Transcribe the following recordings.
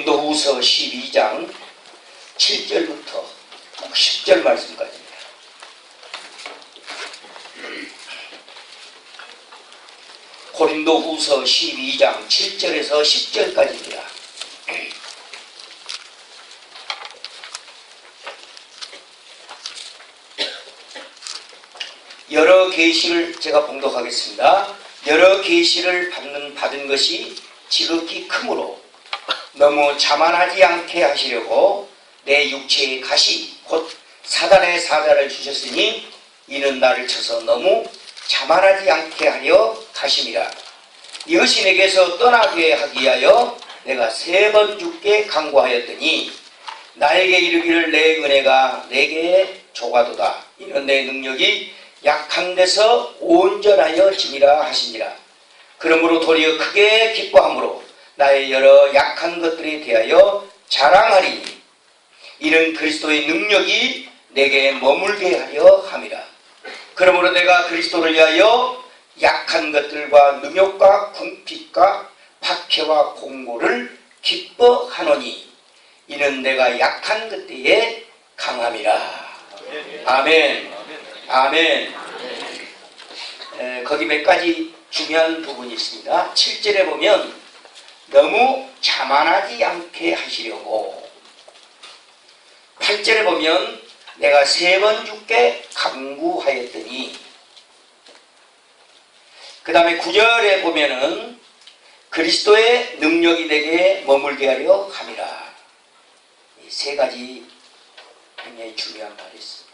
고린도후서 12장 7절부터 10절 말씀까지입니다. 고린도후서 12장 7절에서 10절까지입니다. 여러 계시를 제가 봉독하겠습니다. 여러 계시를 받은 것이 지극히 크므로 너무 자만하지 않게 하시려고 내 육체의 가시 곧 사단의 사자를 주셨으니 이는 나를 쳐서 너무 자만하지 않게 하려 하심이라. 이것이 내게서 떠나게 하기 위하여 내가 3번 죽게 간구하였더니 나에게 이르기를 내 은혜가 내게 조가도다. 이는 내 능력이 약한 데서 온전하여 짐이라 하시니라. 그러므로 도리어 크게 기뻐함으로 나의 여러 약한 것들에 대하여 자랑하리니 이는 그리스도의 능력이 내게 머물게 하려 함이라. 그러므로 내가 그리스도를 위하여 약한 것들과 능욕과 궁핍과 박해와 공고를 기뻐하노니 이는 내가 약한 그때에 강함이라. 아멘. 아멘. 거기 몇 가지 중요한 부분이 있습니다. 7절에 보면 너무 자만하지 않게 하시려고, 8절에 보면 내가 3번 죽게 간구하였더니, 그 다음에 9절에 보면은 그리스도의 능력이 내게 머물게 하려 함이라. 이 3가지 굉장히 중요한 말이 있습니다.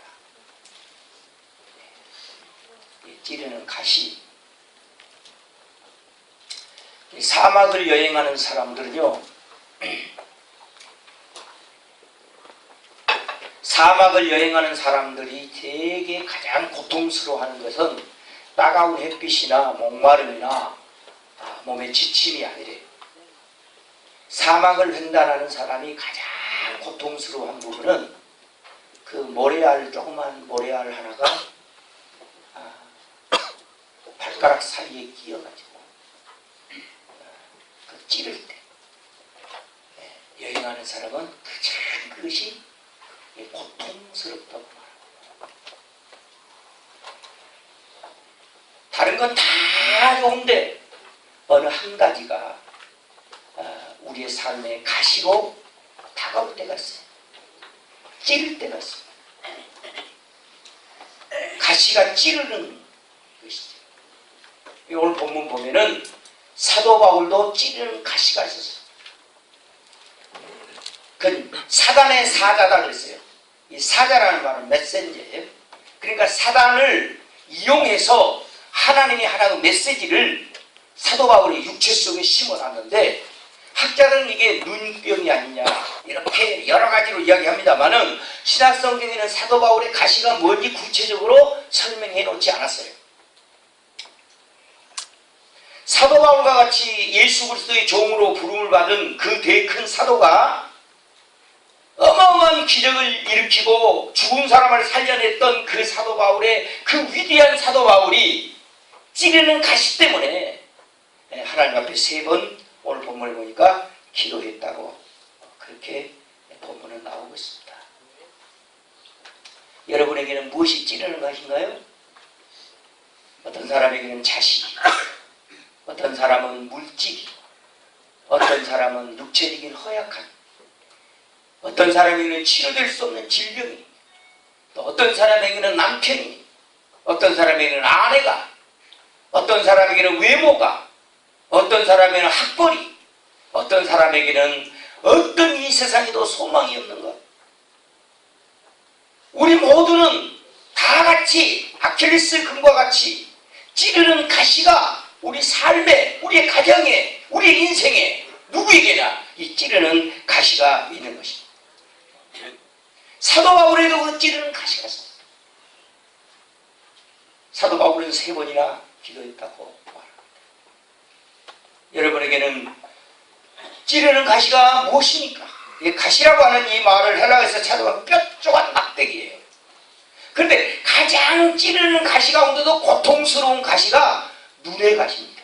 찌르는 가시. 사막을 여행하는 사람들은요, 사막을 여행하는 사람들이 되게 가장 고통스러워하는 것은 따가운 햇빛이나 목마름이나 몸의 지침이 아니래요. 사막을 횡단하는 사람이 가장 고통스러워한 부분은 그 모래알, 조그만 모래알 하나가 발가락 사이에 끼어가지고 그 찌를 때 여행하는 사람은 가장 그것이 고통스럽다고 말합니다. 다른 건 다 좋은데 어느 한 가지가 우리의 삶의 가시로 다가올 때가 있어요. 찌를 때가 있어요. 가시가 찌르는 것이죠. 오늘 본문 보면은 사도 바울도 찌르는 가시가 있었어요. 그 사단의 사자다 그랬어요. 이 사자라는 말은 메신저예요. 그러니까 사단을 이용해서 하나님이 하나의 메시지를 사도 바울의 육체 속에 심어놨는데, 학자들은 이게 눈병이 아니냐 이렇게 여러 가지로 이야기합니다만은 신약성경에는 사도 바울의 가시가 뭔지 구체적으로 설명해 놓지 않았어요. 사도 바울과 같이 예수 그리스도의 종으로 부름을 받은 그 되게 큰 사도가 어마어마한 기적을 일으키고 죽은 사람을 살려냈던 그 사도 바울의, 그 위대한 사도 바울이 찌르는 가시 때문에 하나님 앞에 3번 오늘 본문을 보니까 기도했다고 그렇게 본문은 나오고 있습니다. 여러분에게는 무엇이 찌르는 것인가요? 어떤 사람에게는 자식, 어떤 사람은 물질이, 어떤 사람은 육체적인 허약함, 어떤 사람에게는 치료될 수 없는 질병이, 또 어떤 사람에게는 남편이, 어떤 사람에게는 아내가, 어떤 사람에게는 외모가, 어떤 사람에게는 학벌이, 어떤 사람에게는 어떤 이 세상에도 소망이 없는 것. 우리 모두는 다 같이 아킬레스 건과 같이 찌르는 가시가 우리 삶에, 우리의 가정에, 우리의 인생에 누구에게나 이 찌르는 가시가 있는 것입니다. 사도 바울에도 그 찌르는 가시가 있습니다. 사도 바울은 3번이나 기도했다고 말합니다. 여러분에게는 찌르는 가시가 무엇입니까? 이 가시라고 하는 이 말을 헬라어에서 찾아보면 뾰족한 막대기예요. 그런데 가장 찌르는 가시 가운데도 고통스러운 가시가 눈의 가시입니다.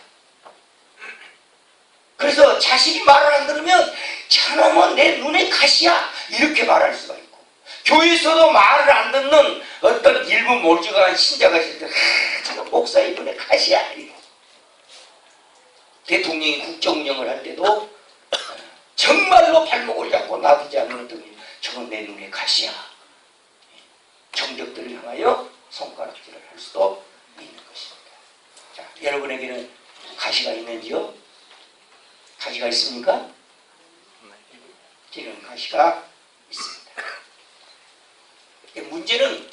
그래서 자식이 말을 안 들으면 저놈은 내 눈에 가시야, 이렇게 말할 수가 있고, 교회에서도 말을 안 듣는 어떤 일부 몰지각한 신자가 있을 때 저놈 목사의 눈에 가시야, 이렇게. 대통령이 국정운영을 할 때도 정말로 발목을 잡고 놔두지 않는 어떤 저건 내 눈에 가시야, 정적들을 향하여 손가락질을 할 수도 있는 것입니다. 자, 여러분에게는 가시가 있는지요? 가시가 있습니까? 저는 가시가 있습니다. 문제는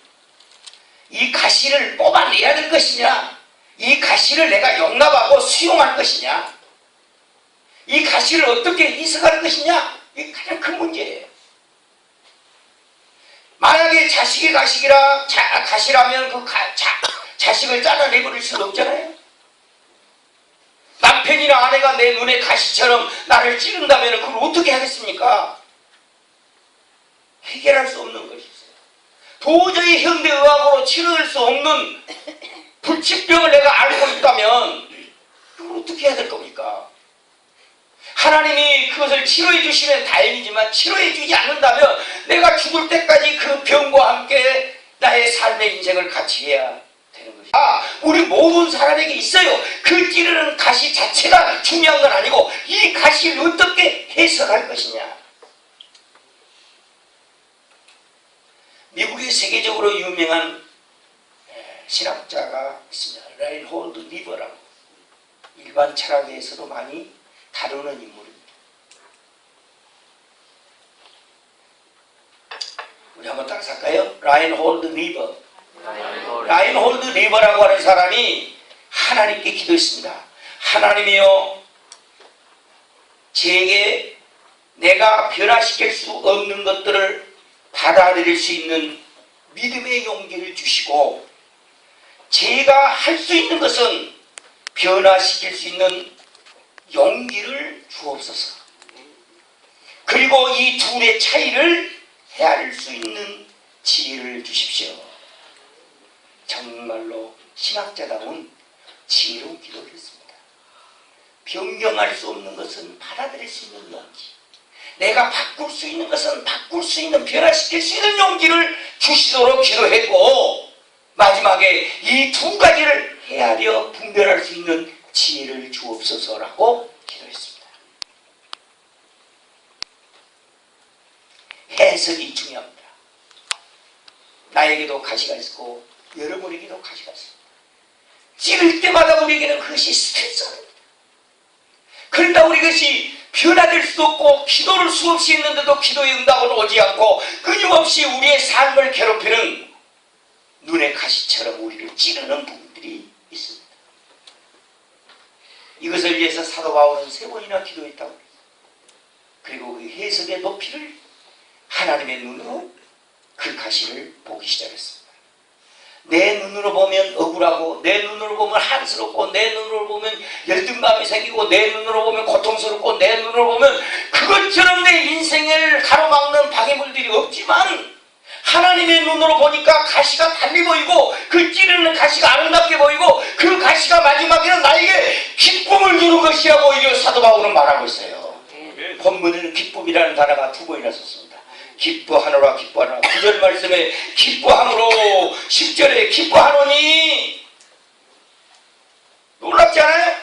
이 가시를 뽑아내야 될 것이냐, 이 가시를 내가 용납하고 수용할 것이냐, 이 가시를 어떻게 해석할 것이냐, 이게 가장 큰 문제예요. 만약에 자식이 가시라면 그 자식을 잘라내버릴 수는 없잖아요. 남편이나 아내가 내 눈에 가시처럼 나를 찌른다면 그걸 어떻게 하겠습니까? 해결할 수 없는 것이 있어요. 도저히 현대의학으로 치료할 수 없는 불치병을 내가 앓고 있다면 그걸 어떻게 해야 될 겁니까? 하나님이 그것을 치료해 주시면 다행이지만 치료해 주지 않는다면 내가 죽을 때까지 그 병과 함께 나의 삶의 인생을 같이 해야 되는 것이죠. 우리 모든 사람에게 있어요. 그 찌르는 가시 자체가 중요한 건 아니고 이 가시를 어떻게 해석할 것이냐. 미국의 세계적으로 유명한 신학자가 있습니다. 라인홀드 리버라고. 일반 철학에서도 많이 다루는 인물입니다. 우리 한번 따라서 할까요? 라인홀드 리버. 라인홀드 리버라고 하는 사람이 하나님께 기도했습니다. 하나님이여, 제게 내가 변화시킬 수 없는 것들을 받아들일 수 있는 믿음의 용기를 주시고, 제가 할 수 있는 것은 변화시킬 수 있는 용기를 주옵소서. 그리고 이 둘의 차이를 헤아릴 수 있는 지혜를 주십시오. 정말로 신학자다운 지혜로운 기도를 했습니다. 변경할 수 없는 것은 받아들일 수 있는 용기, 내가 바꿀 수 있는 것은 바꿀 수 있는, 변화시킬 수 있는 용기를 주시도록 기도했고, 마지막에 이 두 가지를 헤아려 분별할 수 있는 지혜를 주옵소서라고 기도했습니다. 해석이 중요합니다. 나에게도 가시가 있고 여러분에게도 가시가 있습니다. 찌를 때마다 우리에게는 그것이 스트레스입니다. 그러다 우리 것이 변화될 수도 없고 기도를 수없이 했는데도 기도의 응답은 오지 않고 끊임없이 우리의 삶을 괴롭히는 눈의 가시처럼 우리를 찌르는 부분들이 있습니다. 이것을 위해서 사도 바울은 3번이나 기도했다고 합니다. 그리고 그 해석의 높이를 하나님의 눈으로 그 가시를 보기 시작했습니다. 내 눈으로 보면 억울하고, 내 눈으로 보면 한스럽고, 내 눈으로 보면 열등감이 생기고, 내 눈으로 보면 고통스럽고, 내 눈으로 보면 그것처럼 내 인생을 가로막는 방해물들이 없지만, 하나님의 눈으로 보니까 가시가 달리 보이고, 그 찌르는 가시가 아름답게 보이고, 그 가시가 마지막에는 나에게 기쁨을 주는 것이라고 이런 사도 바울은 말하고 있어요. 본문에는 기쁨이라는 단어가 2번이나 썼습니다. 기뻐하노라, 기뻐하노라. 9절 말씀에 기뻐함으로, 10절에 기뻐하노니. 놀랍지 않아요?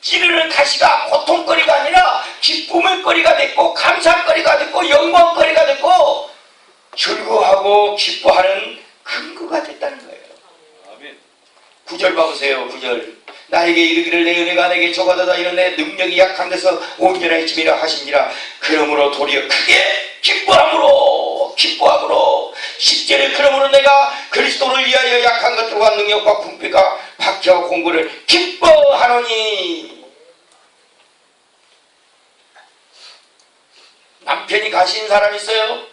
찌르는 가시가 고통거리가 아니라 기쁨의 거리가 됐고, 감사거리가 됐고, 영광거리가 됐고, 즐거워하고 기뻐하는 근거가 됐다는 거예요. 9절 봐보세요. 9절. 나에게 이르기를 내 은혜가 내게 좁아다다 이런 내 능력이 약한 데서 온전히 짐이라 하신지라. 그러므로 도리어 크게 기뻐함으로 10절에 그러므로 내가 그리스도를 위하여 약한 것들과 능력과 궁핍과 박해와 공고를 기뻐하노니. 남편이 가신 사람 있어요?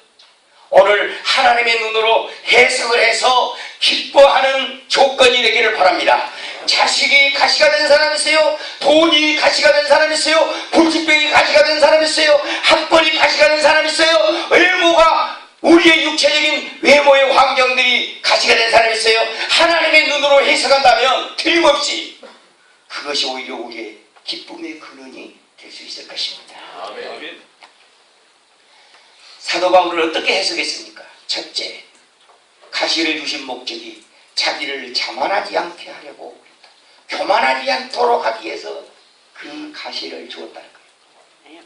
오늘 하나님의 눈으로 해석을 해서 기뻐하는 조건이 되기를 바랍니다. 자식이 가시가 된 사람 있어요? 돈이 가시가 된 사람 있어요? 불치병이 가시가 된 사람 있어요? 학벌이 가시가 된 사람 있어요? 외모가, 우리의 육체적인 외모의 환경들이 가시가 된 사람 있어요? 하나님의 눈으로 해석한다면 틀림없이 그것이 오히려 우리의 기쁨의 근원이 될 수 있을 것입니다. 아멘. 사도 바울을 어떻게 해석했습니까? 첫째, 가시를 주신 목적이 자기를 자만하지 않게 하려고, 교만하지 않도록 하기 위해서 그 가시를 주었다는 거예요.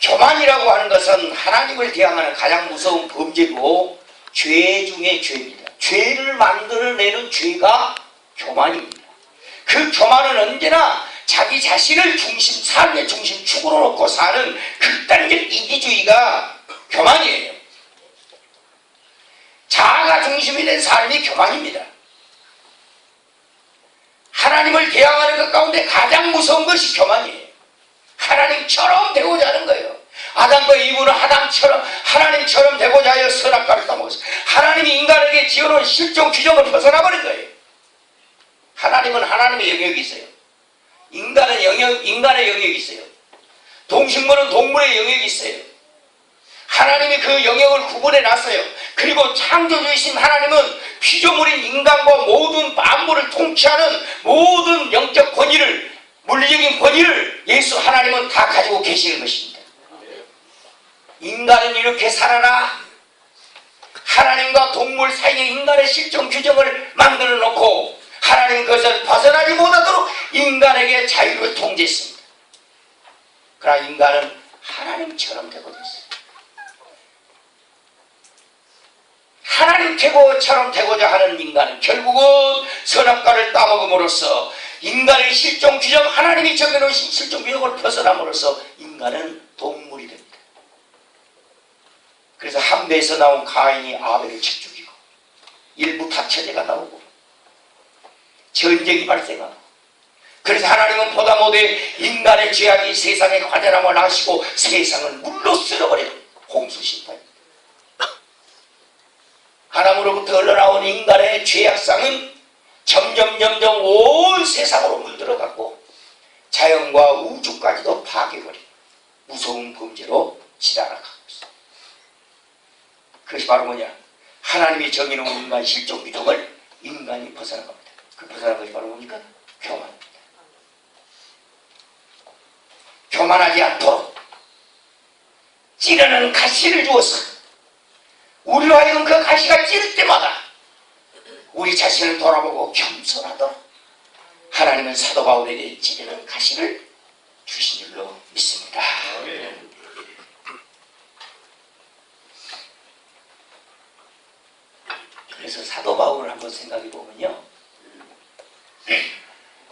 교만이라고 하는 것은 하나님을 대항하는 가장 무서운 범죄고 죄 중에 죄입니다. 죄를 만들어내는 죄가 교만입니다. 그 교만은 언제나 자기 자신을 중심, 삶의 중심 축으로 놓고 사는 극단적 이기주의가 교만이에요. 자아가 중심이 된 삶이 교만입니다. 하나님을 대항하는 것 가운데 가장 무서운 것이 교만이에요. 하나님처럼 되고자 하는 거예요. 아담과 이브는 하나님처럼 되고자 하여 선악과를 따먹었어요. 하나님이 인간에게 지어놓은 실존 규정을 벗어나버린 거예요. 하나님은 하나님의 영역이 있어요. 인간의 영역이 있어요. 동식물은 동물의 영역이 있어요. 하나님이 그 영역을 구분해 놨어요. 그리고 창조주이신 하나님은 피조물인 인간과 모든 만물을 통치하는 모든 영적 권위를, 물리적인 권위를 예수 하나님은 다 가지고 계시는 것입니다. 인간은 이렇게 살아라. 하나님과 동물 사이에 인간의 실존 규정을 만들어 놓고 하나님 그것을 벗어나지 못하도록 인간에게 자유를 통제했습니다. 그러나 인간은 하나님처럼 되고 됐어요. 하나님처럼 되고자 하는 인간은 결국은 선악과를 따먹음으로써 인간의 실존 규정, 하나님이 정해놓으신 실존 규정을 벗어남으로써 인간은 동물이 됩니다. 그래서 함대에서 나온 가인이 아벨을 쳐 죽이고 일부 다처제가 나오고 전쟁이 발생하고, 그래서 하나님은 보다 못해 인간의 죄악이 세상에 관연함을 아시고 세상을 물로 쓸어버리는 홍수심판입니다. 하나님으로부터 흘러나온 인간의 죄악상은 점점 온 세상으로 물들어갔고 자연과 우주까지도 파괴버린 무서운 범죄로 지나가고 있습니다. 그것이 바로 뭐냐? 하나님이 정해놓은 인간의 실존 규정을 인간이 벗어난 겁니다. 그 벗어난 것이 바로 뭡니까? 교만입니다. 교만하지 않도록 찌르는 가시를 주었어. 우리로 하여금 그 가시가 찌를 때마다 우리 자신을 돌아보고 겸손하도록 하나님은 사도 바울에게 찌르는 가시를 주신 줄로 믿습니다. 그래서 사도 바울을 한번 생각해 보면요,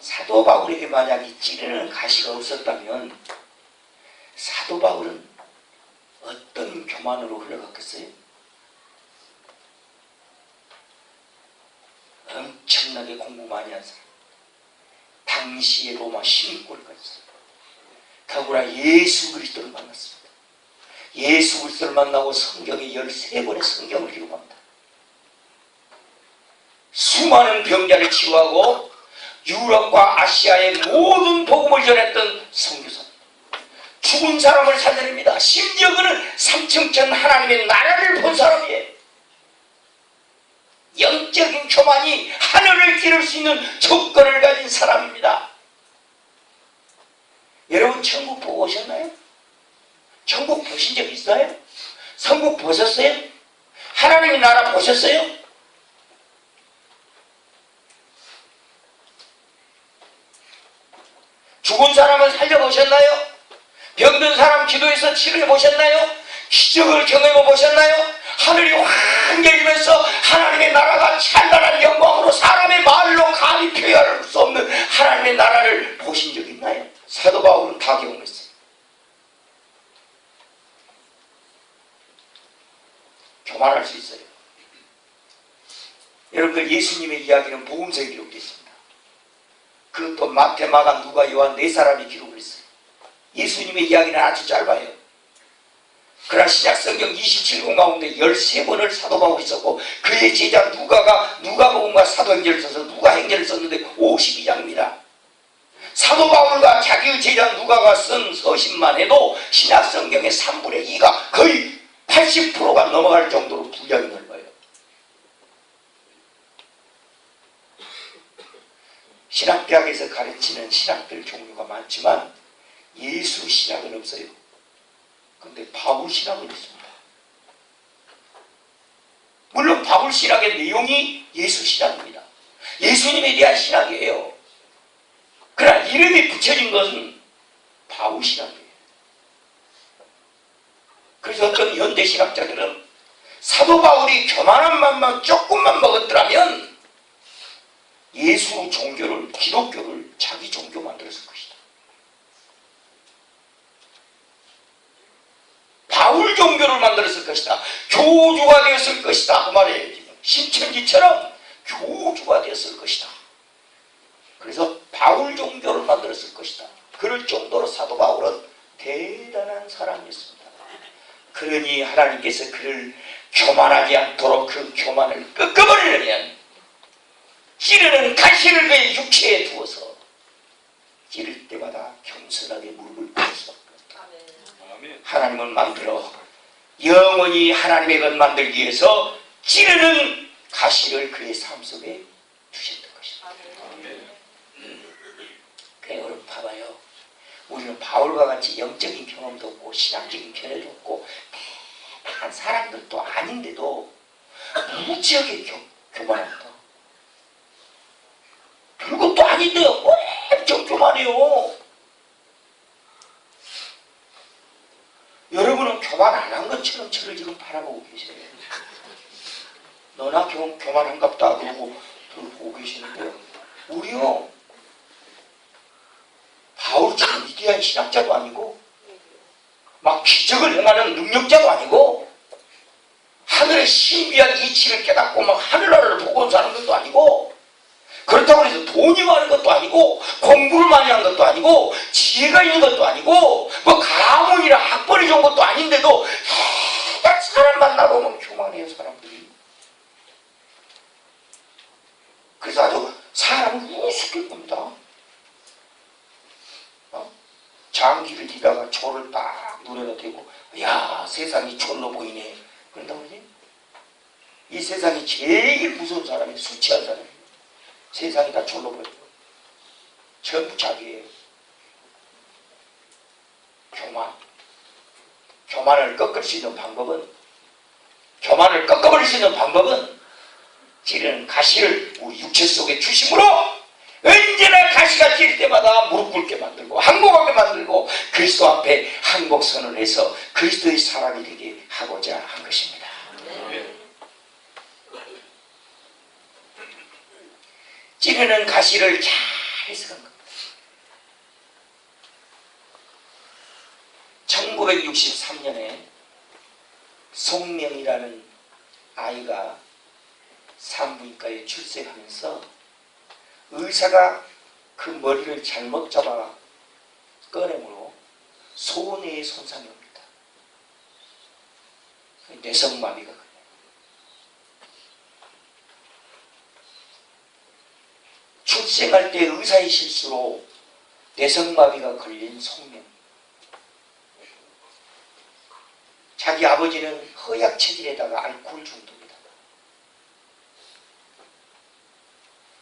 사도 바울에게 만약 이 찌르는 가시가 없었다면 사도 바울은 어떤 교만으로 흘러갔겠어요? 엄청나게 공부 많이 한 사람, 당시의 로마 시민권까지 더구나 예수 그리스도를 만났습니다. 예수 그리스도를 만나고 성경에 13권의 성경을 기록합니다. 수많은 병자를 치유하고 유럽과 아시아의 모든 복음을 전했던 선교사, 죽은 사람을 살려냅니다. 심지어 그는 삼층천 하나님의 나라를 본 사람이에요. 영적인 교만이 하늘을 찌를 수 있는 조건을 가진 사람입니다. 여러분 천국 보고 오셨나요? 천국 보신 적 있어요? 천국 보셨어요? 하나님의 나라 보셨어요? 죽은 사람을 살려보셨나요? 병든 사람 기도해서 치료해보셨나요? 기적을 경험해보셨나요? 하늘이 확 열리면서 하나님의 나라가 찬란한 영광으로 사람의 말로 감히 표현할 수 없는 하나님의 나라를 보신 적 있나요? 사도 바울은 다 경험했어요. 교만할 수 있어요. 여러분들 예수님의 이야기는 복음서에 기록되어 있습니다. 그것도 마태, 마가, 누가, 요한 4사람이 기록을 했어요. 예수님의 이야기는 아주 짧아요. 그러나 신약성경 27권 가운데 13권을 사도 바울이 썼고 그의 제자 누가복음과 사도행전을 써서 누가행전을 썼는데 52장입니다. 사도 바울과 자기의 제자 누가가 쓴 서신만 해도 신약성경의 3분의 2가 거의 80%가 넘어갈 정도로 분량이 넓어요. 신학대학에서 가르치는 신학들 종류가 많지만 예수 신학은 없어요. 근데 바울 신학은 있습니다. 물론 바울 신학의 내용이 예수 신학입니다. 예수님에 대한 신학이에요. 그러나 이름이 붙여진 것은 바울 신학이에요. 그래서 어떤 현대 신학자들은 사도 바울이 교만한 맘만 조금만 먹었더라면 예수 종교를, 기독교를 자기 종교 만들었을 것이다. 바울 종교를 만들었을 것이다. 교주가 되었을 것이다. 그 말이에요. 지금 신천지처럼 교주가 되었을 것이다. 그래서 바울 종교를 만들었을 것이다. 그럴 정도로 사도 바울은 대단한 사람이었습니다. 그러니 하나님께서 그를 교만하지 않도록 그 교만을 꺾어버리려면 찌르는 가시를 그의 육체에 두어서 찌를 때마다 겸손하게 무릎을 꿇을 수 없다. 하나님을 만들어 영원히 하나님의 것 만들기 위해서 찌르는 가시를 그의 삶 속에 주셨던 것입니다. 그래, 여러분 봐봐요. 우리는 바울과 같이 영적인 경험도 없고 신학적인 견해도 없고 대단한 사람들도 아닌데도 무지하게 교만합니다. 별것도 아닌데 엄청 교만해요. 여러분은 교만 안 한 것처럼 저를 지금 바라보고 계세요. 너나 교만한갑다 그러고 저를 보고 계시는데요. 우리요, 바울처럼 위대한 신학자도 아니고 막 기적을 행하는 능력자도 아니고 하늘의 신비한 이치를 깨닫고 막 하늘나라를 보고 온 사람들도 아니고 그렇다고 해서 돈이 많은 것도 아니고 공부를 많이 한 것도 아니고 지혜가 있는 것도 아니고 뭐 가문이나 학벌이 좋은 것도 아닌데도 딱 사람 만나보면 교만해요, 사람들이. 그래서 아주 사람을 우습게 봅니다. 장기를 뒤다가 초를 딱 눈에다 대고 야, 세상이 촌로 보이네. 그런다고 그러지? 이 세상이 제일 무서운 사람이 술 취한 사람이에요. 세상이 다 촌로 보여요. 전부 자기예요. 교만을 꺾을 수 있는 방법은, 교만을 꺾어버릴 수 있는 방법은 찌르는 가시를 우리 육체 속에 주심으로 언제나 가시가 찔 때마다 무릎 꿇게 만들고 항복하게 만들고 그리스도 앞에 항복 선언해서 그리스도의 사람이 되게 하고자 한 것입니다. 찌르는 가시를 잘 해석한 겁니다. 1963년에 송명이라는 아이가 산부인과에 출생하면서 의사가 그 머리를 잘못 잡아 꺼내므로 소뇌에 손상이 옵니다. 뇌성마비가 걸려요. 출생할 때 의사의 실수로 뇌성마비가 걸린 송명. 자기 아버지는 허약 체질에다가 알코올 중독입니다.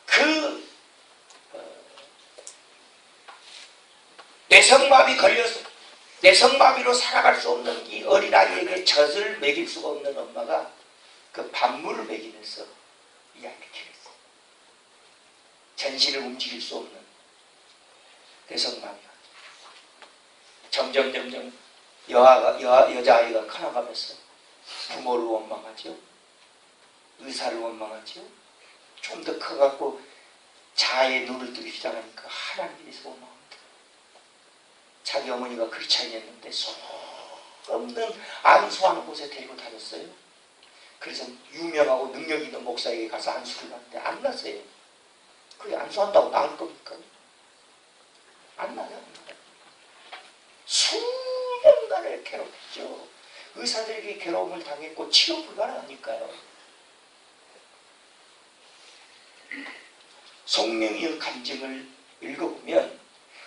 그 뇌성마비 걸려서 뇌성마비로 살아갈 수 없는 이 어린아이에게 젖을 먹일 수가 없는 엄마가 그 밥물을 먹이면서 이 아이를 키웠어요. 전신을 움직일 수 없는 뇌성마비가 점점 여자아이가 커나가면서 부모를 원망하죠. 의사를 원망하죠. 좀 더 커갖고 자아의 눈을 뜨기 시작하니까 하나님에 대해서 원망합니다. 자기 어머니가 그렇지 않았는데 소없는 안수하는 곳에 데리고 다녔어요. 그래서 유명하고 능력 있는 목사에게 가서 안수를 하는데 안 났어요. 그게 안수한다고 나을 겁니까? 안 나요. 수년간을 괴롭혔죠. 의사들에게 괴로움을 당했고 치료 불가능하니까요. 송명이의 감정을 읽어보면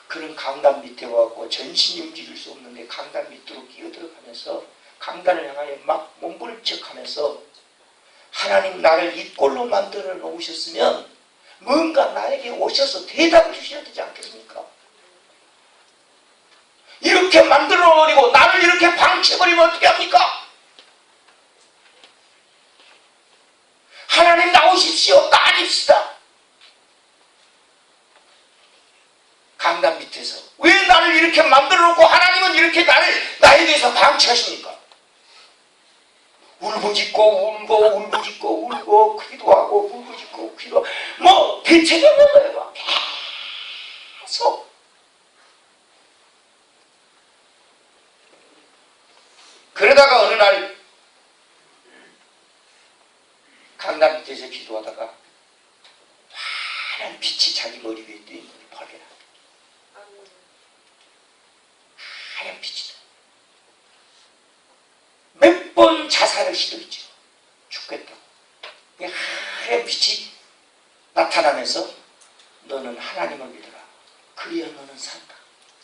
그는 강단 밑에 와갖고 전신이 움직일 수 없는데 강단 밑으로 끼어들어가면서 강단을 향하여 막 몸부림척하면서 하나님 나를 이 꼴로 만들어 놓으셨으면 뭔가 나에게 오셔서 대답을 주셔야 되지 않겠습니까? 이렇게 이렇게 만들어버리고 나를 이렇게 방치해버리면 어떻게 합니까? 하나님 나오십시오. 따집시다. 강단 밑에서 왜 나를 이렇게 만들어놓고 하나님은 이렇게 나에 대해서 방치하십니까? 울부짖고 울고 울부짖고 울고 기도하고 울부짖고 기도 뭐 대책이 없는 거예요. 계속 그러다가 어느 날 강남 밑에서 기도하다가 환한 빛이 자기 머리 위에 뜨는 눈이 벌게라. 하얀 빛이다. 몇 번 자살을 시도했죠. 죽겠다고. 하얀 빛이 나타나면서 너는 하나님을 믿어라. 그리야 너는 산다.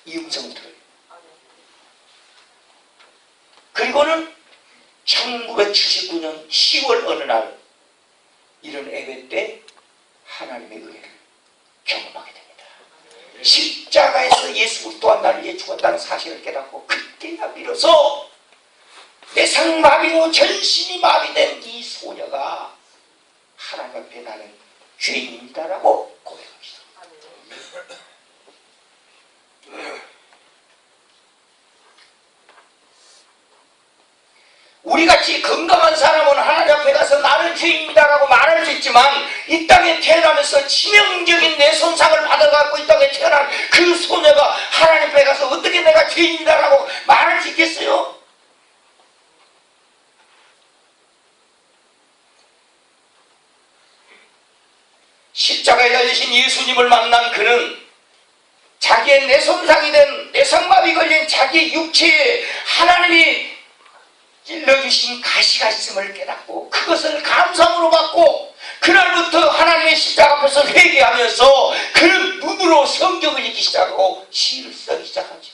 이 음성을 들어요. 그리고는 1979년 10월 어느 날 이런 예배 때 하나님의 은혜를 경험하게 됩니다. 십자가에서 예수 그리스도가 나를 위해 죽었다는 사실을 깨닫고 그때나 비로소 내상마비로 전신이 마비된 이 소녀가 하나님 앞에 나는 죄인입니다라고 고백합니다. 우리같이 건강한 사람은 하나님 앞에 가서 나는 죄인입니다라고 말할 수 있지만 이 땅에 태어나면서 치명적인 내 손상을 받아갖고 이 땅에 태어난 그 소녀가 하나님 앞에 가서 어떻게 내가 죄인이다라고 말할 수 있겠어요? 십자가에 달리신 예수님을 만난 그는 자기의 내손상이 된 내상마비 걸린 자기 육체에 하나님이 찔러주신 가시가 있음을 깨닫고 그것을 감사함으로 받고 그날부터 하나님의 십자가 앞에서 회개하면서 그는 눈으로 성경을 읽기 시작하고 시를 쓰기 시작하죠.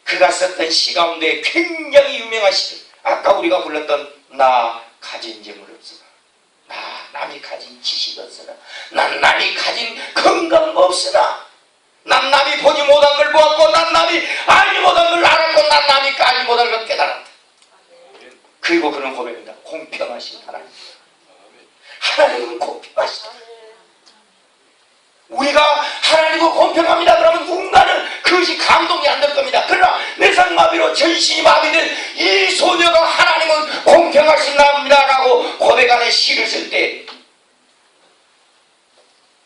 그가 썼던 시 가운데 굉장히 유명한 시, 아까 우리가 불렀던 나 가진 재물 없으나 나 남이 가진 지식 없으나 난 남이 가진 건강 없으나 난 남이 보지 못한 걸 보았고 난 남이 알지 못한 걸 알았고 난 남이 알지 못한 걸 깨달았다. 그리고 그는 고백합니다. 공평하신 하나님. 하나님은 공평하시다. 우리가 하나님은 공평합니다 그러면 누군가는 그것이 감동이 안 될 겁니다. 그러나 내상마비로 전신이 마비된 이 소녀가 하나님은 공평하신 나입니다 라고 고백하는 시를 쓸 때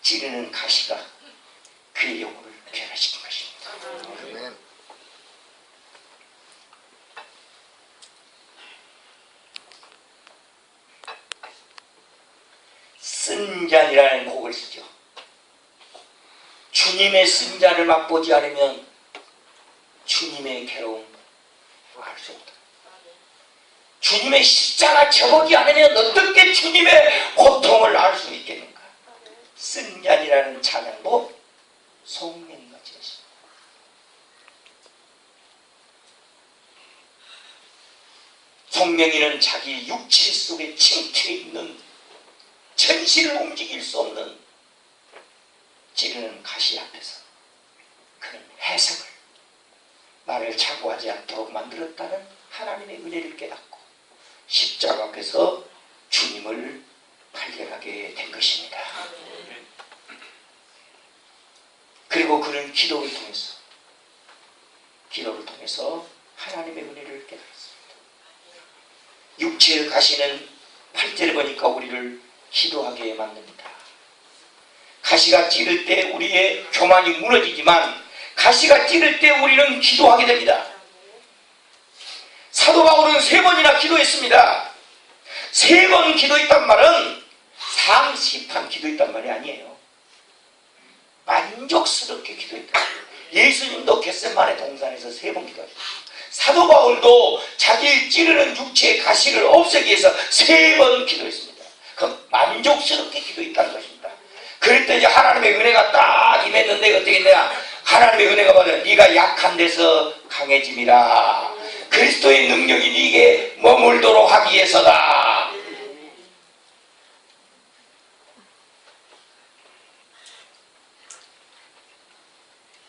찌르는 가시가 그의 영혼을 변화시킨 것입니다. 아멘. 쓴 잔이라는 곡을 쓰죠. 주님의 쓴 잔을 맛보지 않으면 주님의 괴로움 알 수 없다. 주님의 십자가 저보기 않으면 어떻게 주님의 고통을 알 수 있겠는가. 쓴 잔이라는 찬양도 송명같이 했습니다. 송명이는 자기 육체 속에 침투해 있는 전신을 움직일 수 없는 찌르는 가시 앞에서 그는 해석을 나를 자고하지 않도록 만들었다는 하나님의 은혜를 깨닫고 십자가 앞에서 주님을 발견하게 된 것입니다. 그리고 그는 기도를 통해서 하나님의 은혜를 깨달았습니다. 육체의 가시는 8절에 보니까 우리를 기도하게 만듭니다. 가시가 찌를 때 우리의 교만이 무너지지만 가시가 찌를 때 우리는 기도하게 됩니다. 사도 바울은 3번이나 기도했습니다. 3번 기도했단 말은 상시판 기도했단 말이 아니에요. 만족스럽게 기도했다. 예수님도 겟세마네 동산에서 3번 기도하셨어요. 사도 바울도 자기 찌르는 육체의 가시를 없애기 위해서 3번 기도했습니다. 그럼 만족스럽게 기도했다는 것입니다. 그랬더니 하나님의 은혜가 딱 임했는데 어떻게 했냐. 하나님의 은혜가 뭐냐. 네가 약한 데서 강해짐이라. 그리스도의 능력이 네게 머물도록 하기 위해서다.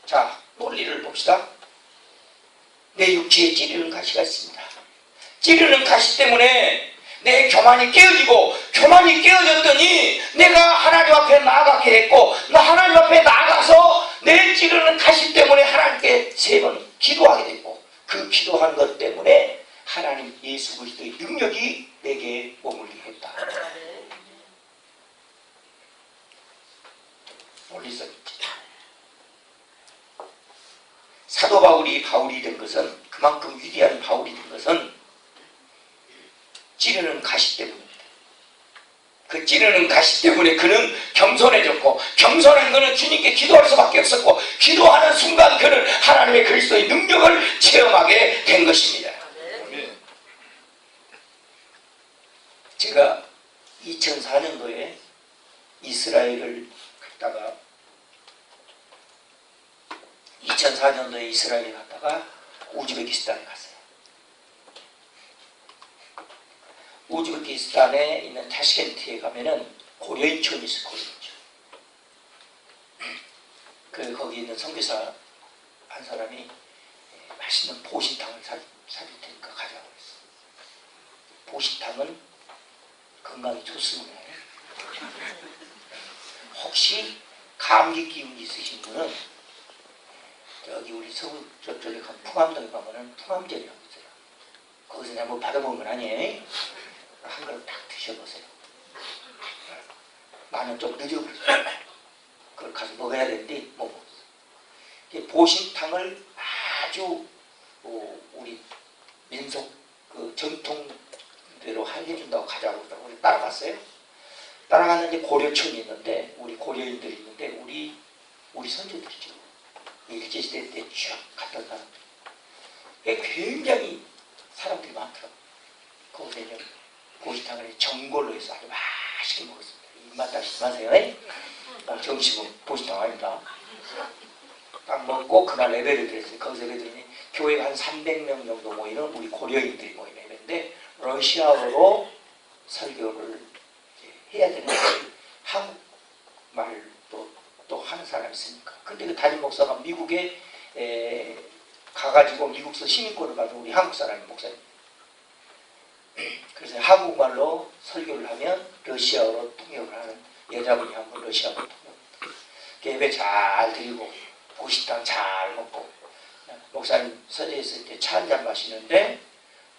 자, 논리를 봅시다. 내 육체에 찌르는 가시가 있습니다. 찌르는 가시 때문에 내 교만이 깨어지고, 교만이 깨어졌더니 내가 하나님 앞에 나아가게 됐고, 나 하나님 앞에 나아가서 내 찌르는 가시 때문에 하나님께 3번 기도하게 됐고, 그 기도한 것 때문에 하나님 예수 그리스도의 능력이 내게 머물게 했다. 논리성 있지. 사도 바울이 된 것은, 그만큼 위대한 바울이 된 것은 찌르는 가시 때문입니다. 그 찌르는 가시 때문에 그는 겸손해졌고, 겸손한 그는 주님께 기도할 수밖에 없었고, 기도하는 순간 그는 하나님의 그리스도의 능력을 체험하게 된 것입니다. 제가 2004년도에 이스라엘을 갔다가 2004년도에 이스라엘에 갔다가 우즈베키스탄에 갔어요. 우즈베키스탄에 있는 타시켄트에 가면은 고려인촌이 있어요. 고려인촌. 거기 있는 선교사 한 사람이 맛있는 보신탕을 사줄 테니까 가자고 했어요. 보신탕은 건강에 좋습니다. 혹시 감기 기운이 있으신 분은 여기 우리 서구 저쪽에 가면 풍암동에 가면은 풍암전이라고 있어요. 거기서 내가 뭐 받아먹은 건 아니에요. 한 그릇 딱 드셔보세요. 나는 좀 늦어버렸어요. 그걸 가서 먹어야 되는데 못 먹었어요. 보신탕을 아주 우리 민속 그 전통대로 해준다고 가자고 그러다가 우리 따라갔어요. 따라갔는데 고려촌이 있는데, 우리 고려인들이 있는데, 우리 선조들이죠. 일제시대 때 쭉 갔던 사람들. 굉장히 사람들이 많더라고요. 거기서 이제 보신탕을 전골로 해서 아주 맛있게 먹었습니다. 입맛 다시지 마세요. 점심은 보신탕 아닙니다. 딱 먹고 그날 예배를 드렸어요. 거기서 예배드리니 교회가 한 300명 정도 모이는 우리 고려인들이 모이는 예배인데, 러시아어로 설교를 해야 되는데 한국말도 또 하는 사람이 있으니까. 근데 그 담임 목사가 미국에 가가지고 미국서 시민권을 받은 우리 한국 사람이 목사님. 그래서 한국말로 설교를 하면 러시아어로 통역을 하는 여자분이 한 분 러시아어로 통역. 예배 잘 드리고 보신탕 잘 먹고, 목사님 서재에 있을 때 차 한잔 마시는데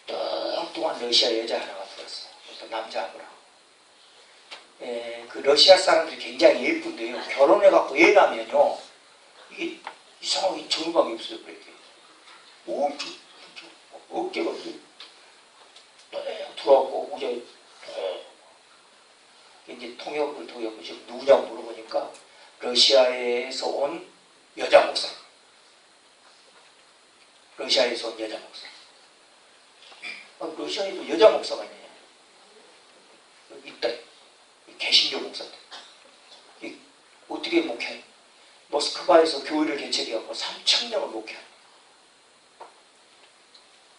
뚱뚱한 러시아 여자 하나가 들었어요. 어떤 남자하고랑. 그 러시아 사람들이 굉장히 예쁜데요. 결혼해갖고 애 낳으면요, 이게 이상하게 정박이 없어요. 그렇게 엄청 어깨가 들어왔고 이제 통역을 지금 누구냐고 물어보니까 러시아에서 온 여자 목사. 러시아에서 온 여자 목사. 러시아에도 여자 목사가 있냐? 있다. 개신교 목사들. 어떻게 목회? 모스크바에서 교회를 개척해갖고 3,000명을 목회합니다.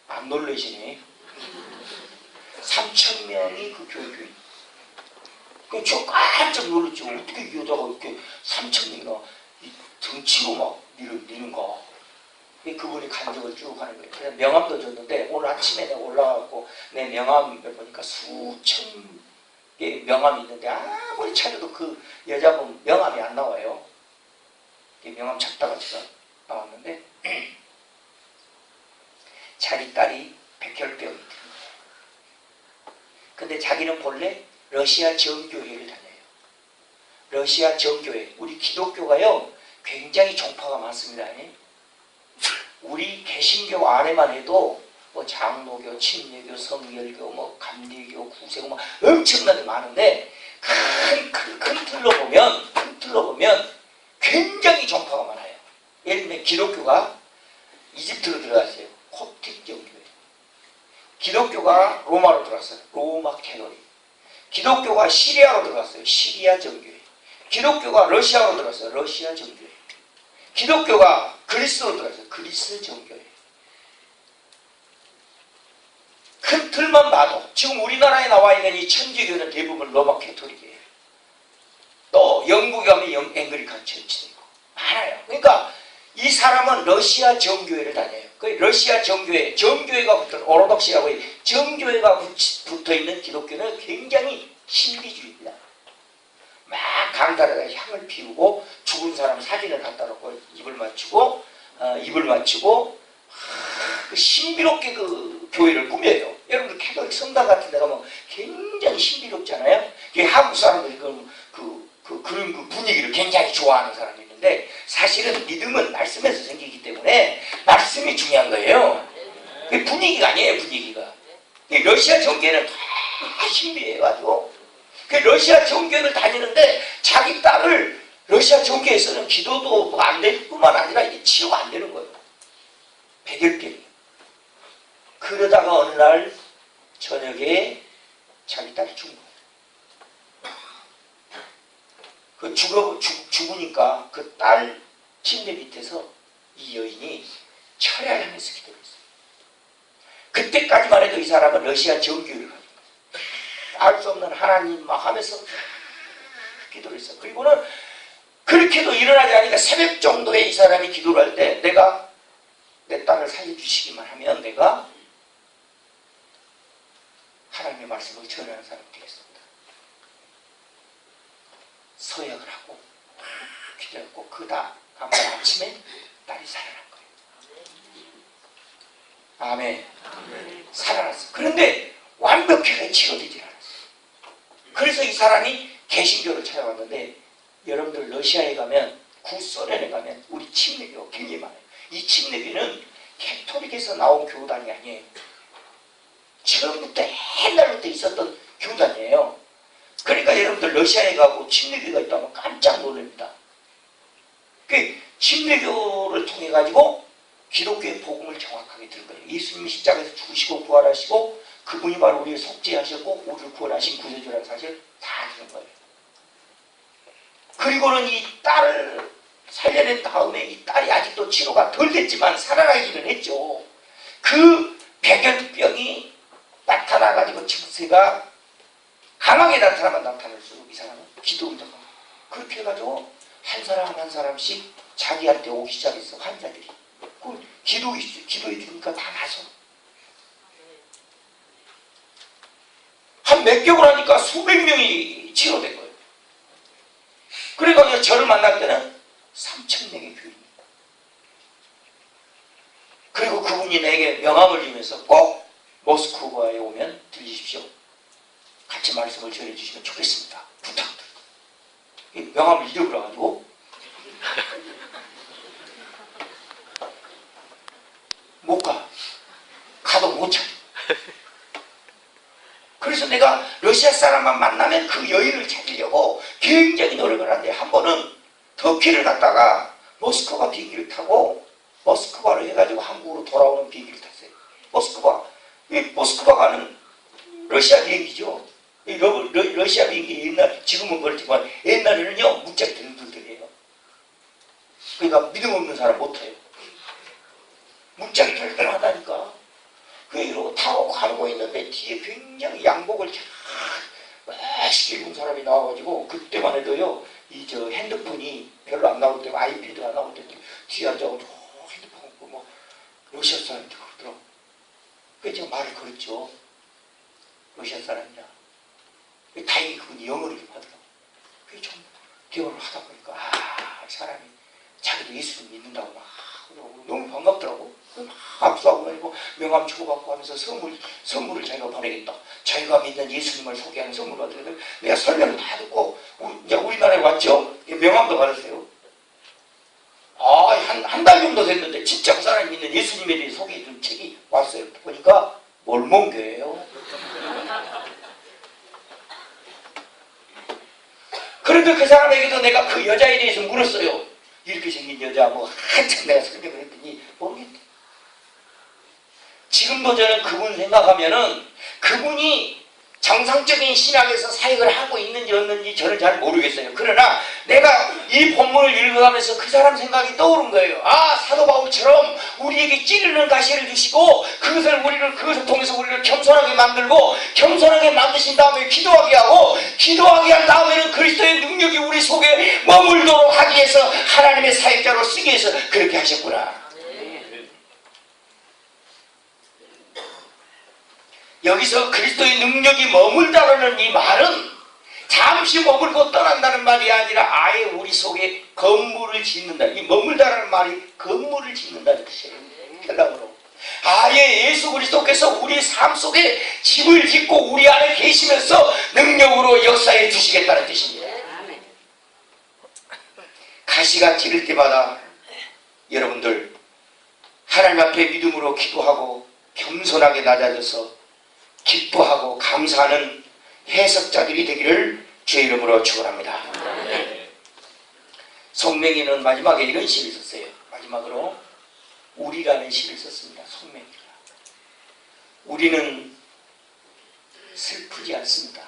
안 놀라시네. 3,000명이 그 교인. 저 깜짝 놀랐죠. 어떻게 이 여자가 이렇게 3,000명이나 덩치로 막 미는가. 그분이 간증을 쭉 하는 거예요. 그래서 명함도 줬는데, 오늘 아침에 내가 올라가고 내 명함을 보니까 수천 개의 명함이 있는데, 아무리 찾아도 그 여자분 명함이 안 나와요. 명함 찾다가 제가 나왔는데, 자기 딸이 백혈병이 든 거예요. 근데 자기는 본래 러시아 정교회를 다녀요. 러시아 정교회. 우리 기독교가요, 굉장히 종파가 많습니다. 우리 개신교 안에만 해도 뭐 장로교, 침례교, 성결교, 뭐 감리교, 구세교, 뭐 엄청나게 많은데, 큰 틀로 보면 굉장히 종파가 많아요. 예를 들면 기독교가 이집트로 들어갔어요. 콥틱 정교회. 기독교가 로마로 들어갔어요. 로마 캐톨릭. 기독교가 시리아로 들어갔어요. 시리아 정교회. 기독교가 러시아로 들어갔어요. 러시아 정교회. 기독교가 그리스로 들어갔어요. 그리스 정교회. 큰 틀만 봐도 지금 우리나라에 나와 있는 이 천주교는 대부분 로마 캐톨릭이에요. 또 영국에 가면 앵글리칸 처치도 있고 많아요. 그러니까 이 사람은 러시아 정교회를 다녀요. 그 러시아 정교회가 붙은 오르독시라고 해요. 정교회가 붙어있는 기독교는 굉장히 신비주의입니다. 막 강다라가 향을 피우고 죽은 사람 사진을 갖다 놓고 입을 맞추고 그 신비롭게 그 교회를 꾸며요. 여러분들 캐톨릭 성당 같은 데 가면 굉장히 신비롭잖아요. 한국 사람들이 그런 그 분위기를 굉장히 좋아하는 사람이 있는데, 사실은 믿음은 말씀에서 생기기 때문에 말씀이 중요한 거예요. 분위기가 아니에요, 분위기가. 러시아 정교회는 다 신비해가지고 러시아 정교회를 다니는데 자기 딸을 러시아 정교회에서는 기도도 안 될 뿐만 아니라 이게 치료가 안 되는 거예요. 백혈병이. 그러다가 어느 날 저녁에 자기 딸이 죽은 거예요. 죽으니까 그 딸 침대 밑에서 이 여인이 철야를 하면서 기도를 했어요. 그때까지만 해도 이 사람은 러시아 정교회를 가는 거예요. 알 수 없는 하나님 막 하면서 기도를 했어요. 그리고는 그렇게도 일어나지 않으니까 새벽 정도에 이 사람이 기도를 할 때, 내가 내 딸을 살려주시기만 하면 내가 하나님의 말씀을 전하는 사람이 되겠습니다. 서약을 하고 기도했고, 그 다음 아침에 딸이 살아난 거예요. 아멘. 살아났어. 그런데 완벽하게 치료되지 않았어. 그래서 이 사람이 개신교를 찾아왔는데, 여러분들 러시아에 가면, 구소련에 가면 우리 침례교가 굉장히 많아요. 이 침례교는 캐톨릭에서 나온 교단이 아니에요. 처음부터 옛날부터 있었던 교단이에요. 그러니까 여러분들 러시아에 가고 침례교가 있다면 깜짝 놀랍니다. 그 침례교를 통해 가지고 기독교의 복음을 정확하게 들은 거예요. 예수님이 십자가에서 죽으시고 부활하시고 그분이 바로 우리를 속죄하셨고 우리를 구원하신 구세주라는 사실을 다 들은 거예요. 그리고는 이 딸을 살려낸 다음에 이 딸이 아직도 치료가 덜 됐지만 살아나기는 했죠. 그 백혈병이 나타나가지고 증세가 강하게 나타나면 나타날수록 이 사람은 기도운동을 하고, 그렇게 해가지고 한 사람 한 사람씩 자기한테 오기 시작했어. 환자들이. 그 기도해 주니까 다 나서. 한 몇 개월 하니까 수백 명이 치료된 거예요. 그러니까 저를 만날 때는 3,000명의 교인입니다. 그리고 그분이 내게 명함을 주면서 꼭 모스크바에 오면 들리십시오. 같이 말씀을 전해주시면 좋겠습니다. 부탁드립니다. 명함을 잃어버려가지고 못 가. 가도 못 찾아. 그래서 내가 러시아 사람만 만나면 그 여인을 찾으려고 굉장히 노력을 하는데, 한 번은 터키를 갔다가 모스크바 비행기를 타고 모스크바로 해가지고 한국으로 돌아오는 비행기를 탔어요. 모스크바 가는 러시아 비행기죠. 러시아 비행기 지금은 그렇지만 옛날에는요, 문짝이 들들들해요. 그러니까 믿음 없는 사람 못 타요. 문짝이 들들하다니까. 이러고 타고 가고 있는데 뒤에 굉장히 양복을 잘 멋있게 입은 사람이 나와가지고, 그때만 해도요, 핸드폰이 별로 안 나올 때고 아이패드가 안 나올 때 뒤에 앉아가지고 핸드폰 갖고 뭐 러시아 사람인지 그러더라고. 그래서 제가 말을 걸었죠. 러시아 사람이라. 다행히 그분이 영어를 좀 하더라고. 그게 좀 대화를 하다 보니까 사람이 자기도 예수를 믿는다고 막 너무 반갑더라고. 막 악수하고 다니고 명함 주고받고 하면서 선물을 자기가 보내겠다. 자기가 믿는 예수님을 소개하는 선물 받으면 내가 설명을 다 듣고 이제 우리나라에 왔죠. 명함도 받았어요. 한 달 정도 됐는데 진짜 그 사람이 믿는 예수님에 대해 소개해준 책이 왔어요. 보니까 몰몬교예요. 그런데 그 사람에게도 내가 그 여자에 대해서 물었어요. 이렇게 생긴 여자 한참 내가 설명을 했더니 모르겠대. 지금도 저는 그분 생각하면은 그분이 정상적인 신학에서 사역을 하고 있는지 없는지 저는 잘 모르겠어요. 그러나 내가 이 본문을 읽어가면서 그 사람 생각이 떠오른 거예요. 사도 바울처럼 우리에게 찌르는 가시를 주시고 그것을 통해서 우리를 겸손하게 만들고, 겸손하게 만드신 다음에 기도하게 하고, 기도하게 한 다음에는 그리스도의 능력이 우리 속에 머물도록 하기 위해서 위해서 하나님의 사역자로 쓰기 위해서 그렇게 하셨구나. 여기서 그리스도의 능력이 머물다라는 이 말은 잠시 머물고 떠난다는 말이 아니라 아예 우리 속에 건물을 짓는다. 이 머물다라는 말이 건물을 짓는다는 뜻이에요. 헬라어로. 아예 예수 그리스도께서 우리 삶 속에 집을 짓고 우리 안에 계시면서 능력으로 역사해 주시겠다는 뜻입니다. 가시가 찌를 때마다 여러분들 하나님 앞에 믿음으로 기도하고 겸손하게 낮아져서 기뻐하고 감사하는 해석자들이 되기를 주의 이름으로 축원합니다. 송맹이는 마지막에 이런 시를 썼어요. 마지막으로 우리라는 시를 썼습니다. 송맹이가. 우리는 슬프지 않습니다.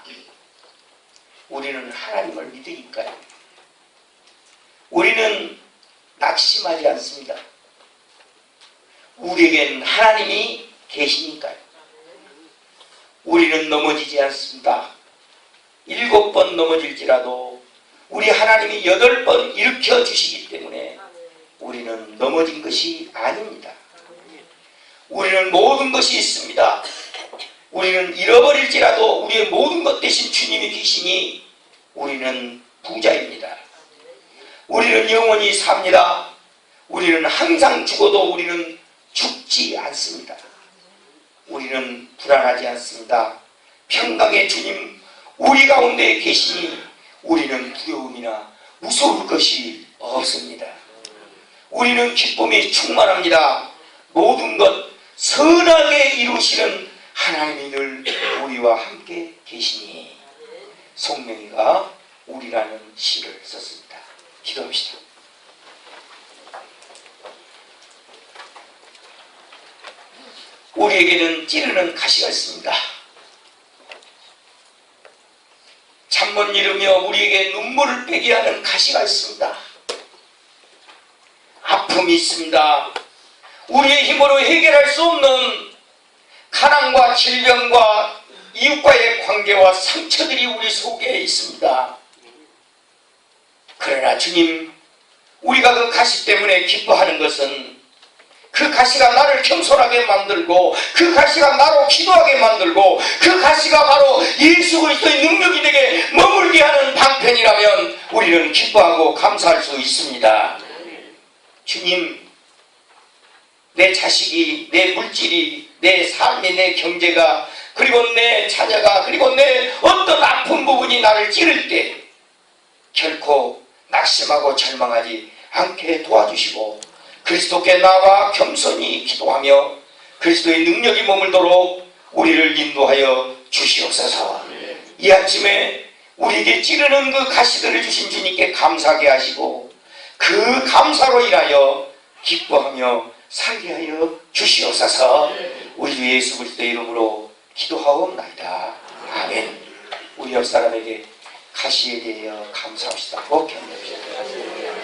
우리는 하나님을 믿으니까요. 우리는 낙심하지 않습니다. 우리에겐 하나님이 계시니까요. 우리는 넘어지지 않습니다. 7번 넘어질지라도 우리 하나님이 8번 일으켜 주시기 때문에 우리는 넘어진 것이 아닙니다. 우리는 모든 것이 있습니다. 우리는 잃어버릴지라도 우리의 모든 것 대신 주님이 계시니 우리는 부자입니다. 우리는 영원히 삽니다. 우리는 항상 죽어도 우리는 죽지 않습니다. 우리는 불안하지 않습니다. 평강의 주님 우리 가운데 계시니 우리는 두려움이나 무서울 것이 없습니다. 우리는 기쁨이 충만합니다. 모든 것 선하게 이루시는 하나님이 늘 우리와 함께 계시니 송명이가 우리라는 시를 썼습니다. 기도합시다. 우리에게는 찌르는 가시가 있습니다. 잠못 이루며 우리에게 눈물을 빼게 하는 가시가 있습니다. 아픔이 있습니다. 우리의 힘으로 해결할 수 없는 가난과 질병과 이웃과의 관계와 상처들이 우리 속에 있습니다. 그러나 주님, 우리가 그 가시 때문에 기뻐하는 것은 그 가시가 나를 겸손하게 만들고 그 가시가 나로 기도하게 만들고 그 가시가 바로 예수 그리스도의 능력이 되게 머물게 하는 방편이라면 우리는 기뻐하고 감사할 수 있습니다. 주님, 내 자식이, 내 물질이, 내 삶이, 내 경제가, 그리고 내 자녀가, 그리고 내 어떤 아픈 부분이 나를 찌를 때 결코 낙심하고 절망하지 않게 도와주시고 그리스도께 나와 겸손히 기도하며 그리스도의 능력이 머물도록 우리를 인도하여 주시옵소서. 이 아침에 우리에게 찌르는 그 가시들을 주신 주님께 감사하게 하시고 그 감사로 인하여 기뻐하며 살게 하여 주시옵소서. 우리 주 예수 그리스도의 이름으로 기도하옵나이다. 아멘. 우리 옆 사람에게 가시에 대하여 감사합시다. 꼭 견뎌주시옵소서.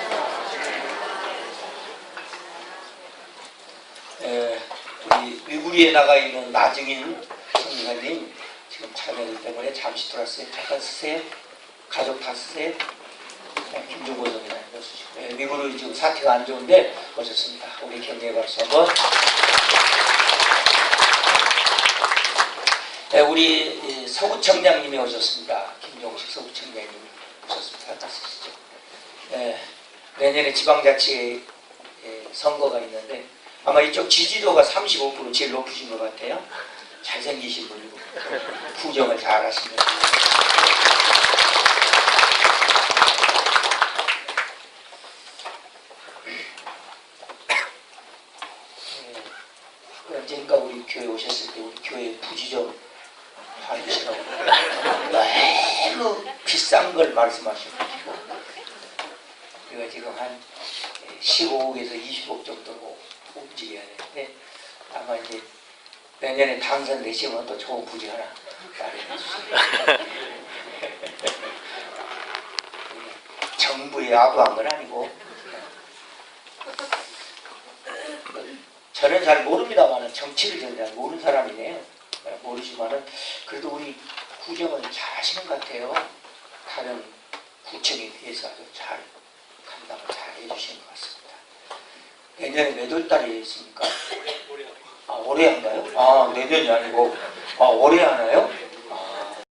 우리 위구리에 나가 있는 나증인 성님님 지금 참여하기 때문에 잠시 들어왔어요. 잠깐 쓰세요. 가족 다 쓰세요. 김종보 성이나 쓰시고 미국은 지금 사태가 안 좋은데 오셨습니다. 우리 경례 박수 한번. 우리 서구청장님이 오셨습니다. 김종식 서구청장님이 오셨습니다. 잠깐 쓰시죠. 내년에 지방자치 선거가 있는데 아마 이쪽 지지도가 35% 제일 높으신 것 같아요. 잘생기신 분이고 구정을 잘 하십니다. 언젠가 우리 교회 오셨을 때 우리 교회 부지 좀 봐주시라고 너무 비싼 걸 말씀하셔가지고 우리가 지금 한 15억에서 20억 정도로 움직여야 되는데 아마 이제 내년에 당선되시면 또 좋은 부지 하나 마련해 주시고 정부에 야구한 건 아니고 저는 잘 모릅니다만은 정치를 저는 잘 모르는 사람이네요. 모르지만은 그래도 우리 구정을 잘 하시는 것 같아요. 다른 구청에 비해서 아주 잘 감당을 네, 몇 월 달에 있습니까? 아, 올해 한가요? 아, 내년이 아니고, 아, 올해 하나요?